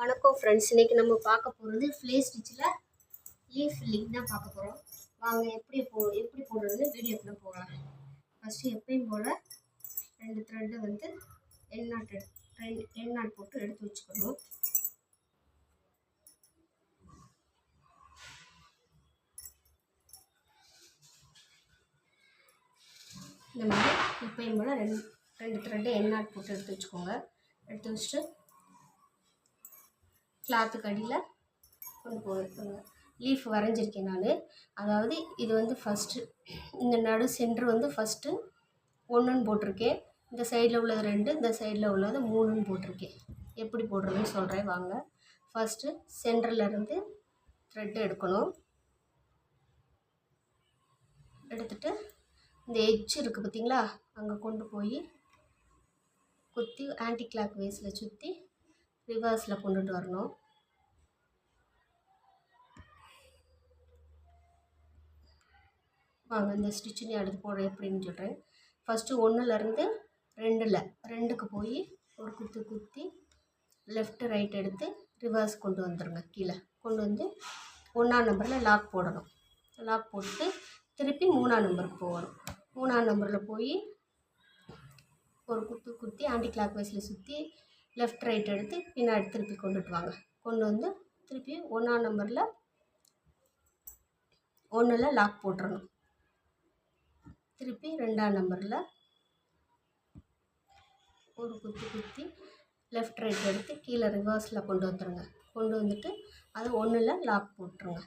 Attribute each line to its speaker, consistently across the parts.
Speaker 1: வணக்கம் ஃப்ரெண்ட்ஸ், இன்றைக்கி நம்ம பார்க்க போகிறது ஃப்ளே ஸ்டிச்சில் லீஃப் ஃபில்லிங் தான் பார்க்க போகிறோம். வாங்க எப்படி போடுறதுன்னு வீடியோக்குள்ளே போகலாம். ஃபஸ்ட்டு எப்பயும் போல் 2 த்ரெட்டை வந்து எண் நாட் போட்டு எடுத்து வச்சுக்கணும். இந்த மாதிரி எப்பயும் போல் 2 த்ரெட்டை எண் நாட் போட்டு எடுத்து வச்சுக்கோங்க. எடுத்து வச்சுட்டு கிளாத்துக்கு அடியில் கொண்டு போயிருக்கேங்க. லீஃப் வரைஞ்சிருக்கேன் நான். அதாவது இது வந்து ஃபஸ்ட்டு இந்த நடு சென்ட்ரு வந்து ஃபஸ்ட்டு 1ன்னு போட்டிருக்கேன். இந்த சைடில் உள்ளது 2, இந்த சைடில் உள்ளது 3ன்னு போட்டிருக்கேன். எப்படி போடுறதுன்னு சொல்கிறேன் வாங்க. ஃபஸ்ட்டு சென்டர்லேருந்து த்ரெட்டு எடுக்கணும். எடுத்துகிட்டு இந்த எட்ஜ் இருக்குது பார்த்திங்களா, அங்கே கொண்டு போய் குத்தி ஆன்டி கிளாக் வைஸில் சுற்றி ரிவர்ஸில் கொண்டுட்டு வரணும். வாங்க இந்த ஸ்டிச்சிங் அடுத்து போடுற எப்படின்னு சொல்கிறேன். ஃபஸ்ட்டு 1லேருந்து 2க்கு போய் ஒரு குத்தி லெஃப்ட்டு ரைட் எடுத்து ரிவர்ஸ் கொண்டு வந்துடுங்க. கீழே கொண்டு வந்து 1ஆம் நம்பரில் லாக் போடணும். லாக் போட்டு திருப்பி 3ஆம் நம்பருக்கு போகணும். 3ஆம் நம்பரில் போய் ஒரு குத்தி ஆன்டி கிளாக் வைஸில் சுற்றி லெஃப்ட் ரைட் எடுத்து பின்னாடி திருப்பி கொண்டுட்டு வாங்க. கொண்டு வந்து திருப்பி 1ஆம் நம்பரில் 1ல் லாக் போட்டுறணும். திருப்பி 2ஆம் நம்பரில் ஒரு குத்தி லெஃப்ட் ரைட் எடுத்து கீழே ரிவர்ஸில் கொண்டு வந்துடுங்க. கொண்டு வந்துட்டு அது 1ல் லாக் போட்டுருங்க.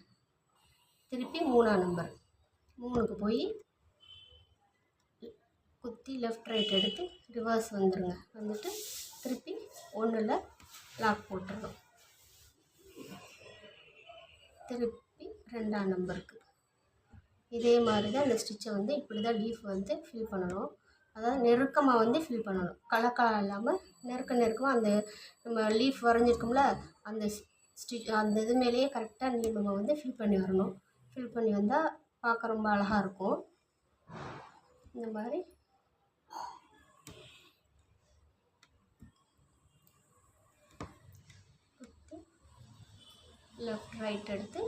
Speaker 1: திருப்பி 3ஆம் நம்பர் 3க்கு போய் குத்தி லெஃப்ட் ரைட் எடுத்து ரிவர்ஸ் வந்துடுங்க. வந்துட்டு திருப்பி 1ல் லாக் போட்டுருணும். திருப்பி 2ஆம் நம்பருக்கு இதே மாதிரி தான் இந்த ஸ்டிச்சை வந்து இப்படி தான் லீஃப் வந்து ஃபில் பண்ணணும். அதாவது நெருக்கமாக வந்து ஃபில் பண்ணணும். கலக்கலாம் இல்லாமல் நெருக்கமாக அந்த நம்ம லீஃப் வரைஞ்சிருக்கோம்ல அந்த அந்த இது மேலேயே கரெக்டாக நம்ம வந்து ஃபில் பண்ணி வரணும். ஃபில் பண்ணி வந்தால் பார்க்க ரொம்ப அழகாக இருக்கும். இந்த மாதிரி லெஃப்ட் ரைட் எடுத்து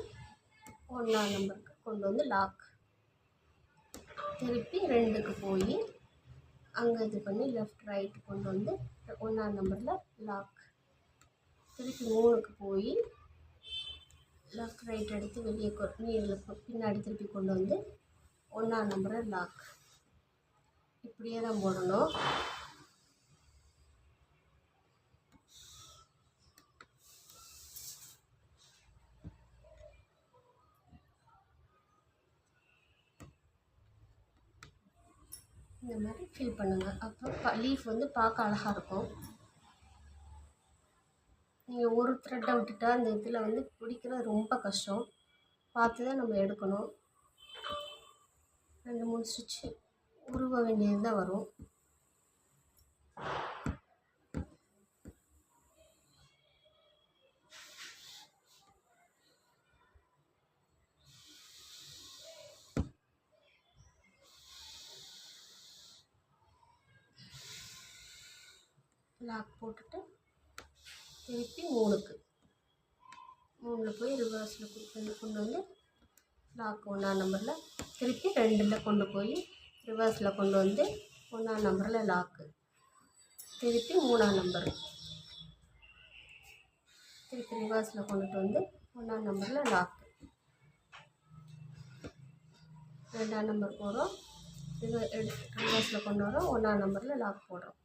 Speaker 1: 1ஆம் நம்பருக்கு கொண்டு வந்து லாக். திருப்பி 2க்கு போய் அங்கே இது பண்ணி லெஃப்ட் ரைட் கொண்டு வந்து 1ஆம் நம்பரில் லாக். திருப்பி 3க்கு போய் லெஃப்ட் ரைட் எடுத்து வெளியே நீரில் பின்னாடி திருப்பி கொண்டு வந்து 1ஆம் நம்பரில் லாக். இப்படியே தான் போடணும். இந்த மாதிரி ஃபில் பண்ணுங்கள். அப்போ லீஃப் வந்து பார்க்க அழகாக இருக்கும். நீங்கள் ஒரு த்ரெட்டை விட்டுட்டா அந்த இதில் வந்து பிடிக்கிறது ரொம்ப கஷ்டம். பார்த்து தான் நம்ம எடுக்கணும். 2-3 ஸ்டிச்சு உருவ வேண்டியது தான் வரும். லாக் போட்டுட்டு திருப்பி 3ல் போய் ரிவர்ஸில் கொண்டு வந்து லாக் 1ஆம் நம்பரில் திருப்பி 2ல் கொண்டு போய் ரிவர்ஸில் கொண்டு வந்து 1ஆம் நம்பரில் லாக்கு. திருப்பி 3ஆம் நம்பர் திருப்பி ரிவர்ஸில் கொண்டுட்டு வந்து 1ஆம் நம்பரில் லாக்கு. 2ஆம் நம்பர் போகிறோம், ரிவர்ஸில் கொண்டு வரோம், 1ஆம் நம்பரில் லாக் போடுறோம்.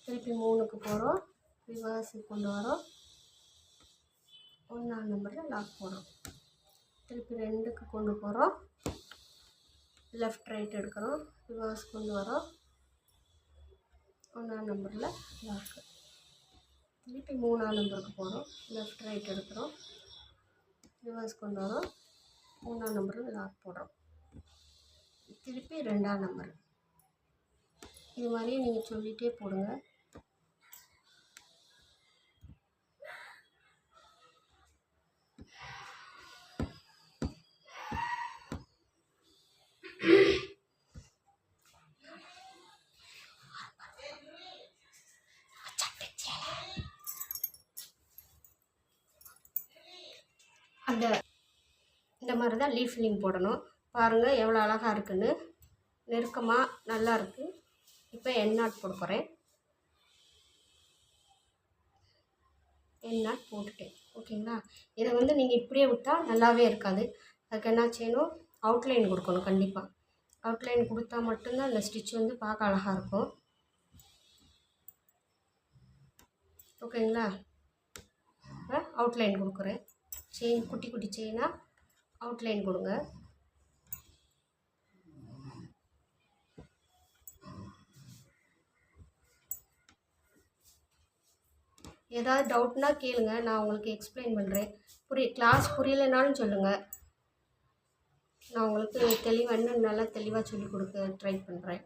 Speaker 1: திருப்பி 3க்கு போகிறோம், ரிவர்ஸுக்கு கொண்டு வரோம், 1ஆம் நம்பரில் லாக் போடுறோம். திருப்பி 2க்கு கொண்டு போகிறோம், லெஃப்ட் ரைட் எடுக்கிறோம், ரிவர்ஸ் கொண்டு வரோம், 1ஆம் நம்பரில் லாக்கு. திருப்பி 3ஆம் நம்பருக்கு போகிறோம், லெஃப்ட் ரைட் எடுக்கிறோம், ரிவர்ஸ் கொண்டு வரோம், 3ஆம் நம்பரில் லாக் போடுறோம். திருப்பி 2ஆம் நம்பர். இது மாதிரியே நீங்கள் சொல்லிகிட்டே போடுங்க. அந்த இந்த மாதிரி தான் லீஃப் ஃபில்லிங் போடணும். பாருங்கள் எவ்வளோ அழகாக இருக்குன்னு, நெருக்கமாக நல்லா இருக்குது. இப்போ என் நாட் போட போகிறேன். என் நாட் போட்டுட்டேன். ஓகேங்களா? இதை வந்து நீங்கள் இப்படியே விட்டால் நல்லாவே இருக்காது. அதுக்கு என்ன செய்யணும், அவுட்லைன் கொடுக்கணும். கண்டிப்பாக அவுட்லைன் கொடுத்தா மட்டும்தான் அந்த ஸ்டிச் வந்து பார்க்க அழகாக இருக்கும். ஓகேங்களா? இப்போ அவுட்லைன் கொடுக்குறேன். செயின் குட்டி குட்டி செயினாக அவுட்லைன் கொடுங்க. ஏதாவது டவுட்னா கேளுங்க, நான் உங்களுக்கு எக்ஸ்பிளைன் பண்ணுறேன். கிளாஸ் புரியலைனாலும் சொல்லுங்கள், நான் உங்களுக்கு தெளிவாக இன்னும் நல்லா தெளிவாக சொல்லிக் கொடுக்க ட்ரை பண்ணுறேன்.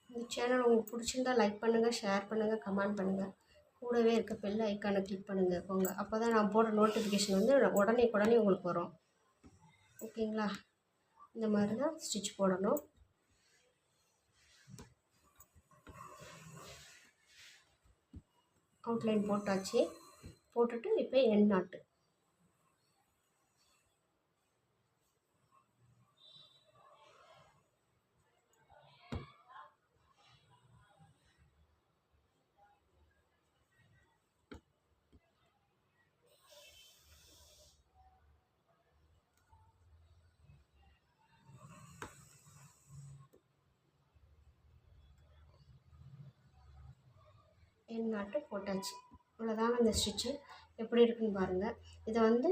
Speaker 1: இந்த சேனல் உங்களுக்கு பிடிச்சிருந்தால் லைக் பண்ணுங்கள், ஷேர் பண்ணுங்கள், கமெண்ட் பண்ணுங்கள். கூடவே இருக்க பெல் ஐக்கானை கிளிக் பண்ணுங்கள் போங்க. அப்போ தான் நான் போடுற நோட்டிஃபிகேஷன் வந்து உடனே உங்களுக்கு வரும். ஓகேங்களா? இந்த மாதிரி தான் ஸ்டிச் போடணும். அவுட்லைன் போட்டாச்சு. போட்டுட்டு இப்போ என் நாட்டு என் நாட்டு போட்டாச்சு. இவ்வளோதாங்க இந்த ஸ்டிச்சு. எப்படி இருக்குன்னு பாருங்கள். இதை வந்து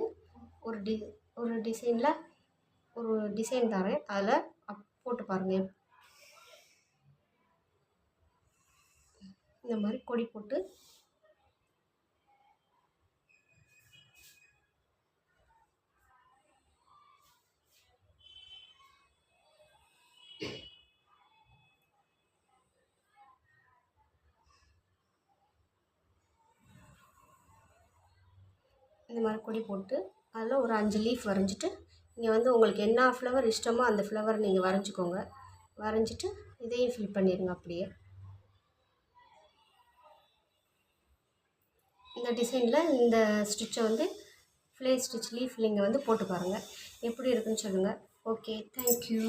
Speaker 1: ஒரு டிசைனில் ஒரு டிசைன் தரேன், அதில் போட்டு பாருங்கள். இந்த மாதிரி கொடி போட்டு இந்த மாதிரி கொடி போட்டு அதில் ஒரு 5 லீஃப் வரைஞ்சிட்டு, நீங்கள் வந்து உங்களுக்கு என்ன ஃப்ளவர் இஷ்டமோ அந்த ஃப்ளவர் நீங்கள் வரைஞ்சிக்கோங்க. வரைஞ்சிட்டு இதையும் ஃபில் பண்ணிடுங்க. அப்படியே இந்த டிசைனில் இந்த ஸ்டிச்சை வந்து ஃப்ளே ஸ்டிச் லீஃப் நீங்கள் வந்து போட்டு பாருங்கள், எப்படி இருக்குன்னு சொல்லுங்கள். Okay, thank you.